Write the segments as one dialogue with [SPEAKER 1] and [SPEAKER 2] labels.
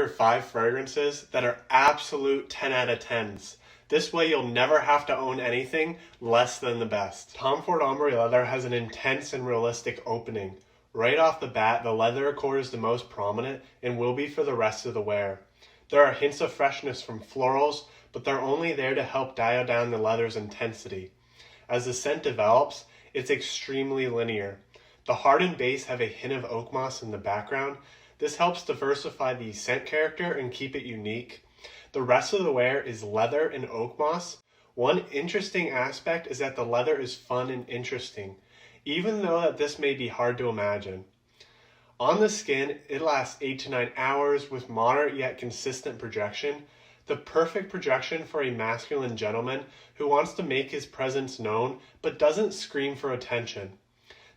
[SPEAKER 1] or 5 fragrances that are absolute 10 out of 10s. This way you'll never have to own anything less than the best. Tom Ford Ombre leather has an intense and realistic opening. Right off the bat, the leather accord is the most prominent and will be for the rest of the wear. There are hints of freshness from florals, but they're only there to help dial down the leather's intensity. As the scent develops, it's extremely linear. The heart and base have a hint of oak moss in the background. This helps diversify the scent character and keep it unique. The rest of the wear is leather and oak moss. One interesting aspect is that the leather is fun and interesting, even though that this may be hard to imagine. On the skin, it lasts 8 to 9 hours with moderate yet consistent projection. The perfect projection for a masculine gentleman who wants to make his presence known but doesn't scream for attention.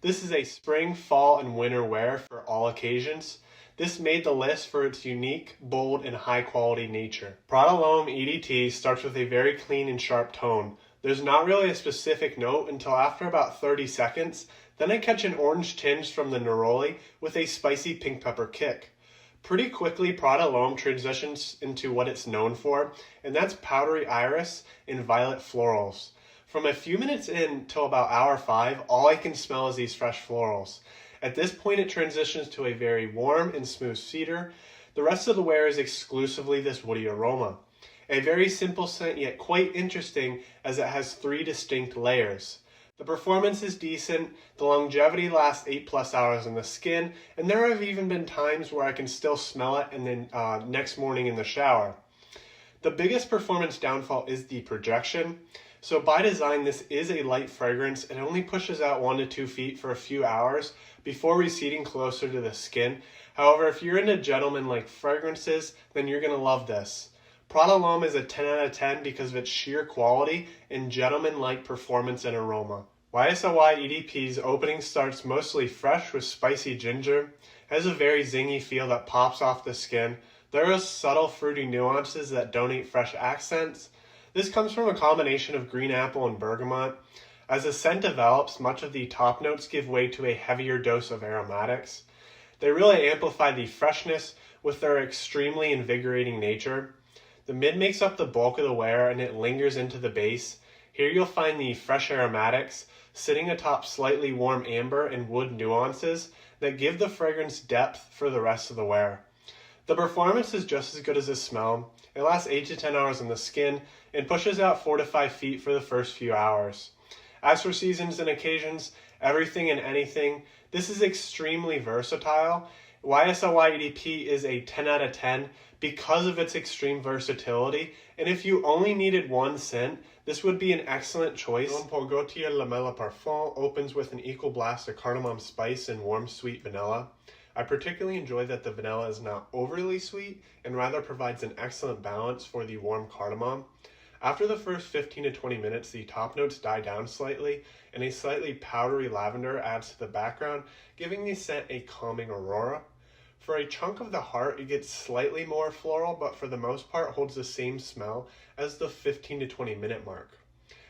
[SPEAKER 1] This is a spring, fall, and winter wear for all occasions. This made the list for its unique, bold, and high-quality nature. Prada L'Homme EDT starts with a very clean and sharp tone. There's not really a specific note until after about 30 seconds. Then I catch an orange tinge from the neroli with a spicy pink pepper kick. Pretty quickly, Prada L'Homme transitions into what it's known for, and that's powdery iris and violet florals. From a few minutes in till about hour 5, all I can smell is these fresh florals. At this point, it transitions to a very warm and smooth cedar. The rest of the wear is exclusively this woody aroma. A very simple scent, yet quite interesting, as it has 3 distinct layers. The performance is decent, the longevity lasts 8+ hours in the skin, and there have even been times where I can still smell it and then next morning in the shower. The biggest performance downfall is the projection. So by design, this is a light fragrance and only pushes out 1 to 2 feet for a few hours before receding closer to the skin. However, if you're into gentleman-like fragrances, then you're going to love this. Prada L'Homme is a 10 out of 10 because of its sheer quality and gentleman-like performance and aroma. YSLY EDP's opening starts mostly fresh with spicy ginger. It has a very zingy feel that pops off the skin. There are subtle fruity nuances that donate fresh accents. This comes from a combination of green apple and bergamot. As the scent develops, much of the top notes give way to a heavier dose of aromatics. They really amplify the freshness with their extremely invigorating nature. The mid makes up the bulk of the wear and it lingers into the base. Here you'll find the fresh aromatics sitting atop slightly warm amber and wood nuances that give the fragrance depth for the rest of the wear. The performance is just as good as the smell. It lasts 8 to 10 hours on the skin and pushes out 4 to 5 feet for the first few hours. As for seasons and occasions, everything and anything, this is extremely versatile. YSLY EDP is a 10 out of 10 because of its extreme versatility, and if you only needed one scent, this would be an excellent choice. Jean Paul Gaultier La Mela Parfum opens with an equal blast of cardamom spice and warm sweet vanilla. I particularly enjoy that the vanilla is not overly sweet and rather provides an excellent balance for the warm cardamom. After the first 15 to 20 minutes, the top notes die down slightly, and a slightly powdery lavender adds to the background, giving the scent a calming aurora. For a chunk of the heart, it gets slightly more floral, but for the most part holds the same smell as the 15 to 20 minute mark.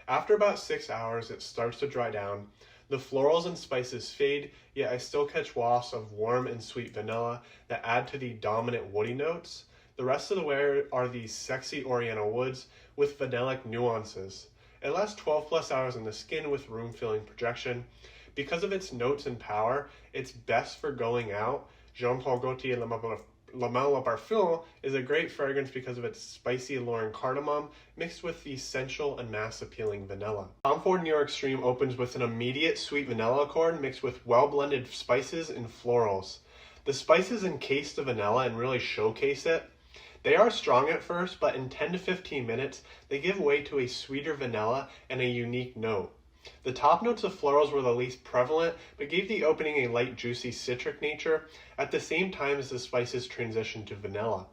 [SPEAKER 1] After about 6 hours, it starts to dry down. The florals and spices fade, yet I still catch wafts of warm and sweet vanilla that add to the dominant woody notes. The rest of the wear are these sexy oriental woods with vanillic nuances. It lasts 12+ hours in the skin with room-filling projection. Because of its notes and power, it's best for going out. Jean Paul Gaultier La Mela Parfum is a great fragrance because of its spicy, alluring cardamom mixed with the sensual and mass-appealing vanilla. Tom Ford New York Stream opens with an immediate sweet vanilla accord mixed with well-blended spices and florals. The spices encase the vanilla and really showcase it. They are strong at first, but in 10 to 15 minutes, they give way to a sweeter vanilla and a unique note. The top notes of florals were the least prevalent, but gave the opening a light, juicy citric nature at the same time as the spices transitioned to vanilla.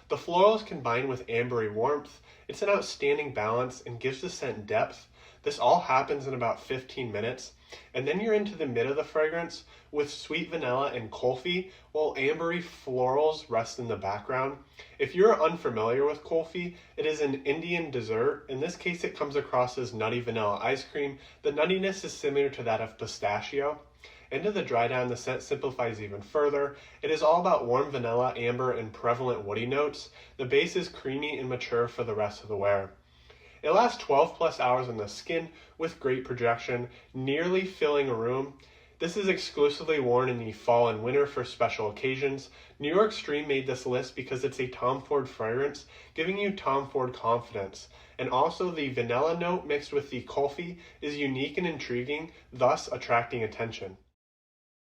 [SPEAKER 1] The florals combined with ambery warmth, it's an outstanding balance and gives the scent depth. This all happens in about 15 minutes, and then you're into the mid of the fragrance with sweet vanilla and kulfi, while ambery florals rest in the background. If you're unfamiliar with kulfi, it is an Indian dessert. In this case, it comes across as nutty vanilla ice cream. The nuttiness is similar to that of pistachio. Into the dry down, the scent simplifies even further. It is all about warm vanilla, amber, and prevalent woody notes. The base is creamy and mature for the rest of the wear. It lasts 12 plus hours on the skin with great projection, nearly filling a room. This is exclusively worn in the fall and winter for special occasions. New York Stream made this list because it's a Tom Ford fragrance, giving you Tom Ford confidence. And also the vanilla note mixed with the coffee is unique and intriguing, thus attracting attention.